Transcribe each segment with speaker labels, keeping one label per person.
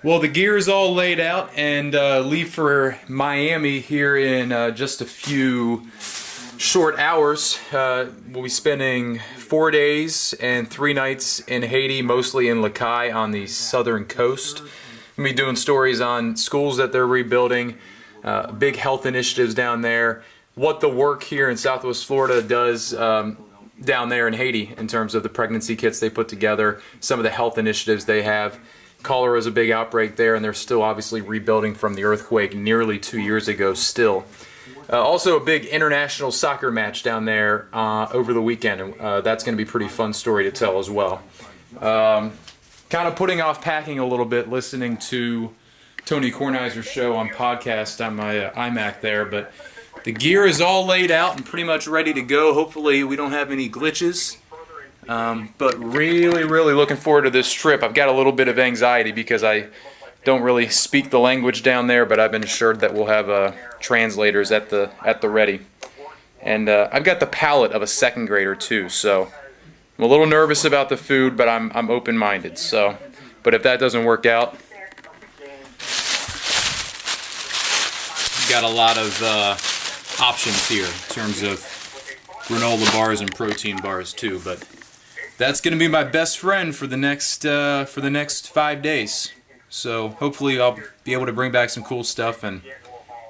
Speaker 1: Well, the gear is all laid out and leave for Miami here in just a few short hours. We'll be spending 4 days and 3 nights in Haiti, mostly in Lacaille on the southern coast. We'll be doing stories on schools that they're rebuilding, big health initiatives down there, what the work here in Southwest Florida does down there in Haiti in terms of the pregnancy kits they put together, some of the health initiatives they have. Cholera is a big outbreak there, and they're still obviously rebuilding from the earthquake nearly 2 years ago still. Also a big international soccer match down there over the weekend, and that's going to be a pretty fun story to tell as well. Kind of putting off packing a little bit, listening to Tony Kornheiser's show on podcast on my iMac there, but the gear is all laid out and pretty much ready to go. Hopefully we don't have any glitches. But really looking forward to this trip. I've got a little bit of anxiety because I don't really speak the language down there, but I've been assured that we'll have translators at the ready. And I've got the palate of a second grader too, so I'm a little nervous about the food, but I'm open-minded. So, but if that doesn't work out, got a lot of options here in terms of granola bars and protein bars too, but that's going to be my best friend for the next 5 days. So hopefully I'll be able to bring back some cool stuff and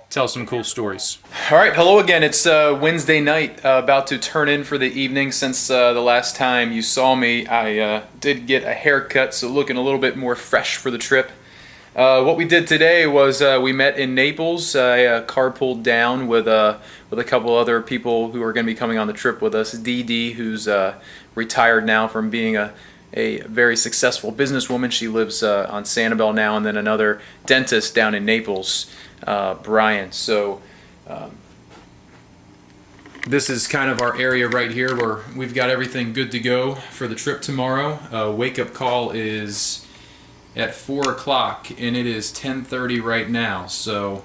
Speaker 1: tell some cool stories. All right, hello again. It's Wednesday night, about to turn in for the evening. Since the last time you saw me, I did get a haircut, so looking a little bit more fresh for the trip. What we did today was we met in Naples. I carpooled down with a couple other people who are going to be coming on the trip with us. Dee Dee, who's retired now from being a very successful businesswoman. She lives on Sanibel now, and then another dentist down in Naples, Brian. So this is kind of our area right here where we've got everything good to go for the trip tomorrow. Wake-up call is at 4 o'clock, and it is 10:30 right now. So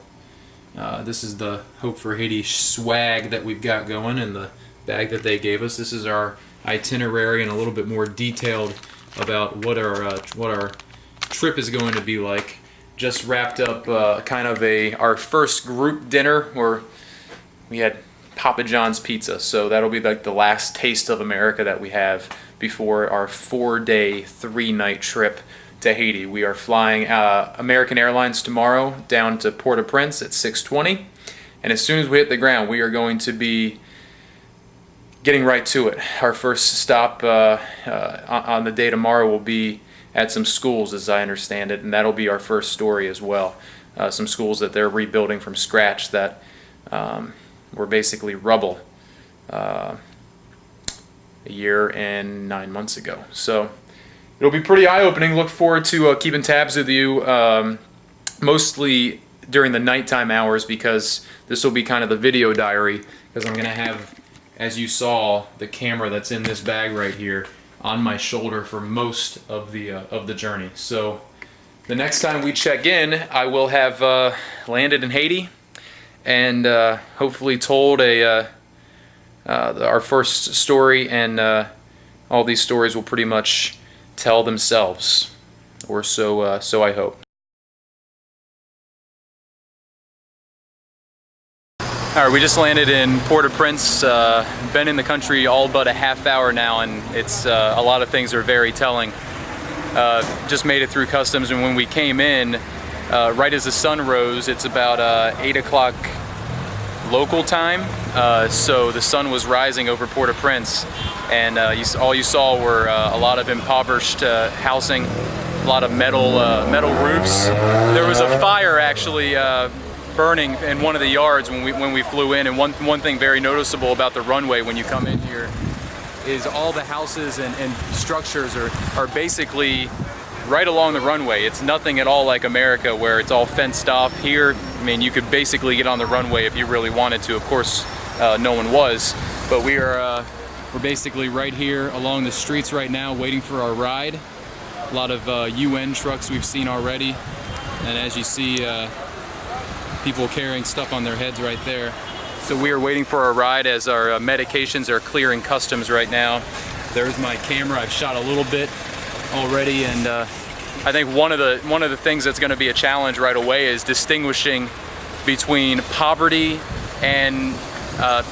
Speaker 1: this is the Hope for Haiti swag that we've got going in the bag that they gave us. This is our itinerary and a little bit more detailed about what our trip is going to be like. Just wrapped up kind of our first group dinner where we had Papa John's pizza. So that'll be like the last taste of America that we have before our 4-day, 3-night trip to Haiti. We are flying American Airlines tomorrow down to Port-au-Prince at 6:20, and as soon as we hit the ground, we are going to be getting right to it. Our first stop on the day tomorrow will be at some schools, as I understand it, and that'll be our first story as well. Some schools that they're rebuilding from scratch that were basically rubble a year and 9 months ago. So it'll be pretty eye-opening. Look forward to keeping tabs with you, mostly during the nighttime hours, because this will be kind of the video diary, because I'm going to have, as you saw, the camera that's in this bag right here on my shoulder for most of the journey. So the next time we check in, I will have landed in Haiti and hopefully told our first story, and all these stories will pretty much tell themselves, or so I hope. All right, we just landed in Port-au-Prince. Been in the country all but a half hour now, and it's a lot of things are very telling. Just made it through customs, and when we came in, right as the sun rose, it's about 8 o'clock local time. So the sun was rising over Port-au-Prince, and all you saw were a lot of impoverished housing, a lot of metal roofs. There was a fire actually burning in one of the yards when we flew in, and one thing very noticeable about the runway when you come in here is all the houses and structures are basically right along the runway. It's nothing at all like America where it's all fenced off. Here, I mean, you could basically get on the runway if you really wanted to. Of course, no one was, but we're basically right here along the streets right now waiting for our ride. A lot of UN trucks we've seen already, and as you see, people carrying stuff on their heads right there. So we are waiting for our ride as our medications are clearing customs right now. There's my camera. I've shot a little bit already, and I think one of the things that's going to be a challenge right away is distinguishing between poverty and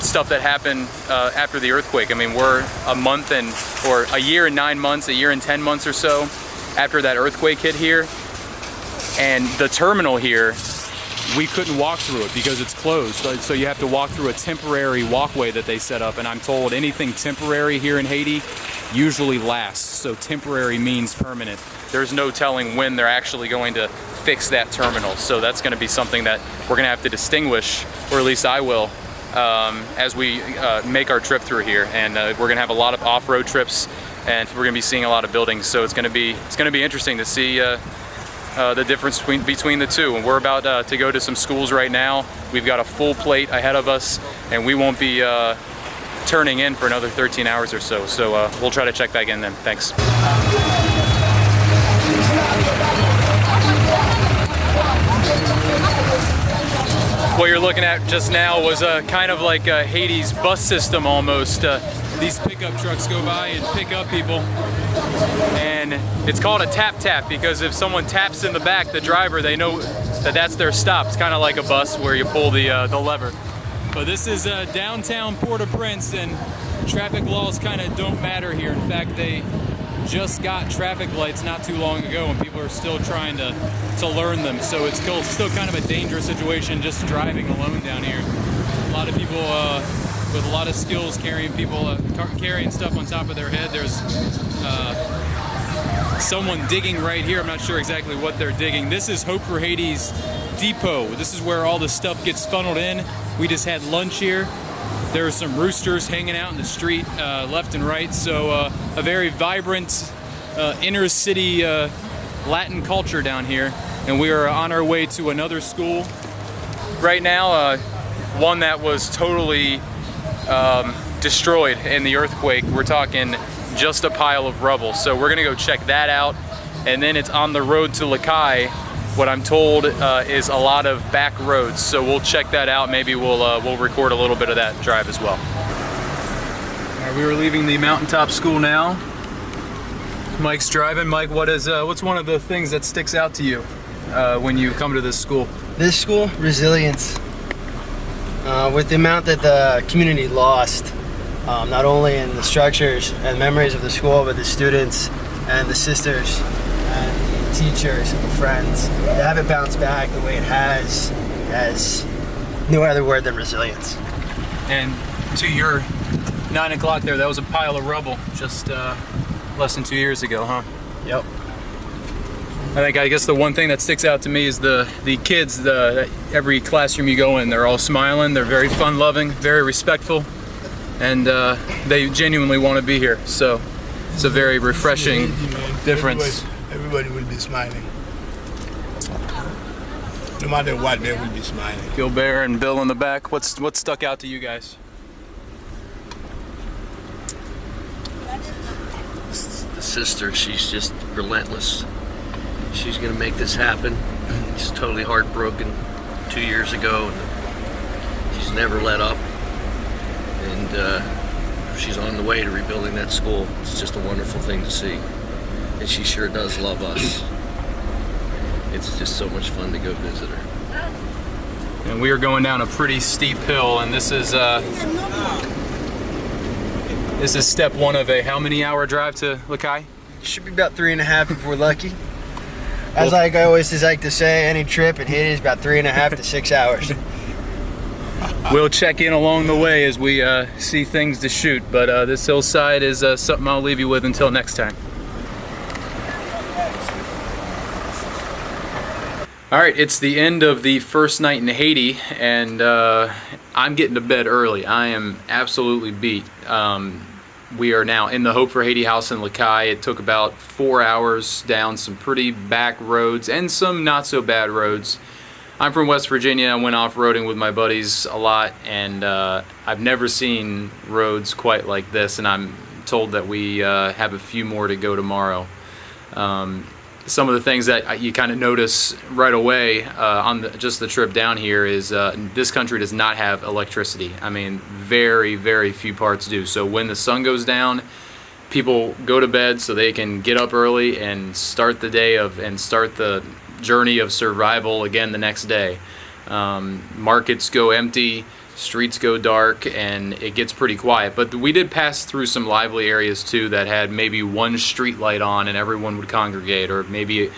Speaker 1: stuff that happened after the earthquake. I mean, we're a year and 9 months, a year and 10 months or so after that earthquake hit here, and the terminal here, we couldn't walk through it because it's closed. So you have to walk through a temporary walkway that they set up, and I'm told anything temporary here in Haiti usually lasts. So temporary means permanent. There's no telling when they're actually going to fix that terminal. So that's going to be something that we're going to have to distinguish, or at least I will, as we make our trip through here. And we're going to have a lot of off-road trips, and we're going to be seeing a lot of buildings. So it's going to be interesting to see the difference between the two. And we're about to go to some schools right now. We've got a full plate ahead of us, and we won't be turning in for another 13 hours or so. So we'll try to check back in then. Thanks. What you're looking at just now was kind of like Haiti's bus system almost. These pickup trucks go by and pick up people, and it's called a tap because if someone taps in the back, the driver, they know that that's their stop. It's kind of like a bus where you pull the lever. But this is downtown Port-au-Prince, and traffic laws kind of don't matter here. In fact, they just got traffic lights not too long ago, and people are still trying to learn them. So it's still kind of a dangerous situation just driving alone down here. A lot of people with a lot of skills carrying stuff on top of their head. There's someone digging right here. I'm not sure exactly what they're digging. This is Hope for Haiti's depot. This is where all the stuff gets funneled in. We just had lunch here. There are some roosters hanging out in the street left and right. So a very vibrant inner city Latin culture down here. And we are on our way to another school right now, one that was totally destroyed in the earthquake. We're talking just a pile of rubble. So we're gonna go check that out, and then it's on the road to Lakai. What I'm told is a lot of back roads. So we'll check that out. Maybe we'll record a little bit of that drive as well. All right, we were leaving the mountaintop school now. Mike's driving. Mike, what's one of the things that sticks out to you when you come to this school?
Speaker 2: This school, resilience. With the amount that the community lost, not only in the structures and memories of the school, but the students and the sisters and the teachers and the friends, to have it bounce back the way it has no other word than resilience.
Speaker 1: And to your 9 o'clock there, that was a pile of rubble just less than 2 years ago, huh?
Speaker 2: Yep.
Speaker 1: I guess the one thing that sticks out to me is the kids. Every classroom you go in, they're all smiling. They're very fun-loving, very respectful, and they genuinely want to be here. So it's a very refreshing difference.
Speaker 3: Everybody will be smiling. No matter what, they will be smiling.
Speaker 1: Gilbert and Bill in the back. What's stuck out to you guys?
Speaker 4: The sister, she's just relentless. She's gonna make this happen. She's totally heartbroken 2 years ago, and she's never let up. And she's on the way to rebuilding that school. It's just a wonderful thing to see. And she sure does love us. It's just so much fun to go visit her.
Speaker 1: And we are going down a pretty steep hill, and this is step one of a how many hour drive to Lakai?
Speaker 2: Should be about 3.5 if we're lucky. As I always like to say, any trip in Haiti is about 3.5 to 6 hours.
Speaker 1: We'll check in along the way as we see things to shoot, but this hillside is something I'll leave you with until next time. All right, it's the end of the first night in Haiti, and I'm getting to bed early. I am absolutely beat. We are now in the Hope for Haiti house in Lakai. It took about 4 hours down some pretty back roads and some not so bad roads. I'm from West Virginia. I went off-roading with my buddies a lot, and I've never seen roads quite like this, and I'm told that we have a few more to go tomorrow. Some of the things that you kind of notice right away on just the trip down here is this country does not have electricity. I mean, very, very few parts do. So when the sun goes down, people go to bed so they can get up early and start the day and start the journey of survival again the next day. Markets go empty, streets go dark, and it gets pretty quiet. But we did pass through some lively areas too that had maybe one street light on and everyone would congregate, or maybe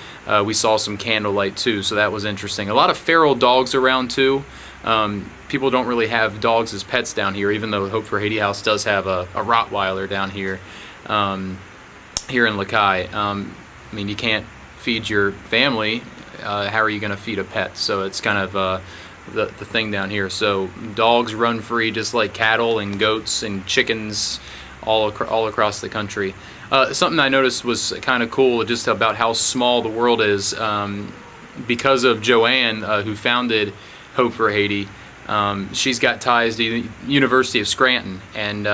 Speaker 1: we saw some candlelight too, so that was interesting. A lot of feral dogs around too. People don't really have dogs as pets down here, even though Hope for Haiti House does have a Rottweiler down here, here in Lakai. I mean, you can't feed your family. How are you going to feed a pet? So it's kind of the thing down here. So dogs run free just like cattle and goats and chickens all across the country. Something I noticed was kind of cool just about how small the world is. Because of Joanne, who founded Hope for Haiti, she's got ties to the University of Scranton, and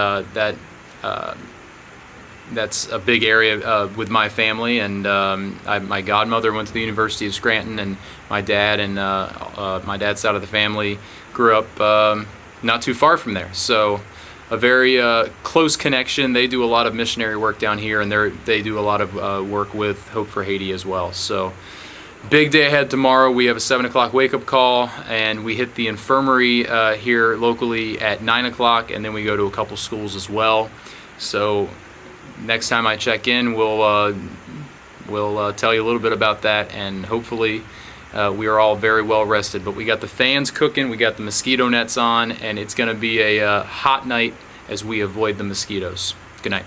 Speaker 1: that's a big area with my family. And my godmother went to the University of Scranton, and my dad and my dad's side of the family grew up not too far from there. So a very close connection. They do a lot of missionary work down here, and they do a lot of work with Hope for Haiti as well. So big day ahead tomorrow. We have a 7 o'clock wake-up call, and we hit the infirmary here locally at 9 o'clock, and then we go to a couple schools as well. So next time I check in, we'll tell you a little bit about that, and hopefully we are all very well rested. But we got the fans cooking, we got the mosquito nets on, and it's going to be a hot night as we avoid the mosquitoes. Good night.